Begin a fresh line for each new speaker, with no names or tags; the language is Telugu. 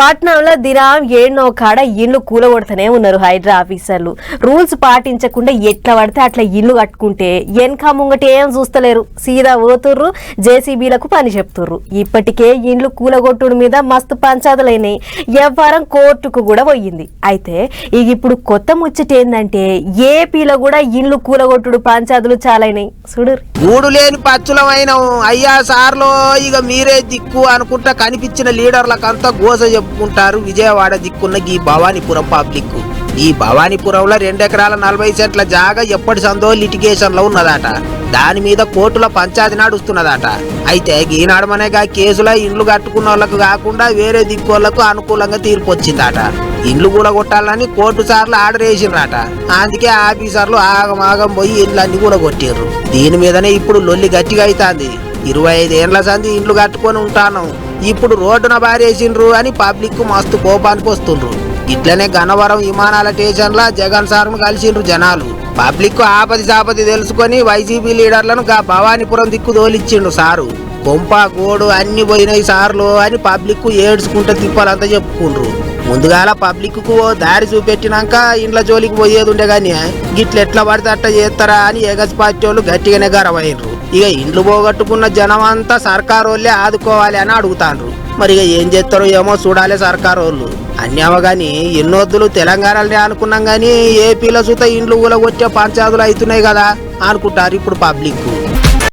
పట్నంలో దినం ఏడ్నో కాడ ఇల్లు కూలగొడుతూనే ఉన్నారు హైడ్రా ఆఫీసర్లు. రూల్స్ పాటించకుండా ఎట్లా పడితే అట్లా ఇల్లు కట్టుకుంటే వెనక ముంగట ఏం చూస్తలేరు, సీదా పోతుర్రు, జేసీబీలకు పని చెప్తుర్రు. ఇప్పటికే ఇండ్లు కూలగొట్టుడు మీద మస్తు పంచాదులైనాయి. వ్యవహారం కోర్టుకు కూడా పోయింది. అయితే ఇప్పుడు కొత్త ముచ్చట ఏందంటే ఏపీలో కూడా ఇండ్లు కూలగొట్టుడు పంచాదులు చాలైనాయి. చూడు,
గూడు లేని పచ్చులమైన అయ్యా సార్లో ఇక మీరే దిక్కు అనుకుంటా కనిపించిన లీడర్లకంతా గోస చెప్పుకుంటారు. విజయవాడ దిక్కున్న ఈ భవానీపురం పబ్లిక్. ఈ భవానీపురంలో 2 ఎకరాల 40 సెంట్ల జాగా ఎప్పటి సందో లిటిగేషన్ లో ఉన్నదట. దాని మీద కోర్టుల పంచాయతీ నడుస్తున్నదట. అయితే ఈనాడమనేగా కేసులో ఇండ్లు కట్టుకున్న వాళ్ళకు కాకుండా వేరే దిక్కోళ్లకు అనుకూలంగా తీర్పు వచ్చిందట. ఇండ్లు కూడా కొట్టాలని కోర్టు సార్లు ఆర్డర్ వేసిండ్రట. అందుకే ఆఫీసర్లు ఆగమాగం పోయి ఇండ్లన్నీ కూడా కొట్టిర్రు. దీని మీదనే ఇప్పుడు లొల్లి గట్టిగా అవుతుంది. 25 ఏళ్ల సంది ఇండ్లు కట్టుకొని ఉంటాను, ఇప్పుడు రోడ్డున బారేసిండ్రు అని పబ్లిక్ మస్తు కోపానికి వస్తుండ్రు. ఇట్లనే గన్నవరం విమానాల స్టేషన్ లా జగన్ సార్ను కలిసిండ్రు జనాలు. పబ్లిక్ ఆపది సాపది తెలుసుకొని వైసీపీ లీడర్లను భవానీపురం దిక్కు తోలిచ్చిండ్రు సారు. కొంప గోడు అన్ని పోయినాయి సార్లు అని పబ్లిక్ ఏడ్చుకుంటే తిప్పాలంతా చెప్పుకుండ్రు. ముందుగాల పబ్లిక్ కు దారి చూపెట్టినాక ఇండ్ల జోలికి పోయేది ఉండే గాని గిట్ల ఎట్లా పడితే అట్లా చేస్తారా అని ఎగస్ పార్టీ వాళ్ళు గట్టిగానే గరవైనరు. ఇక ఇండ్లు పోగొట్టుకున్న జనం అంతా సర్కారు వాళ్ళే ఆదుకోవాలి అని అడుగుతాండ్రు. మరి ఇక ఏం చేస్తారో ఏమో చూడాలి సర్కారు వాళ్ళు. అన్యామో గాని ఎన్నొద్దులు తెలంగాణలోనే అనుకున్నాం గాని ఏపీలో చూత ఇండ్లు కూలగొట్టే పంచాయతీలు అవుతున్నాయి కదా అనుకుంటారు ఇప్పుడు పబ్లిక్.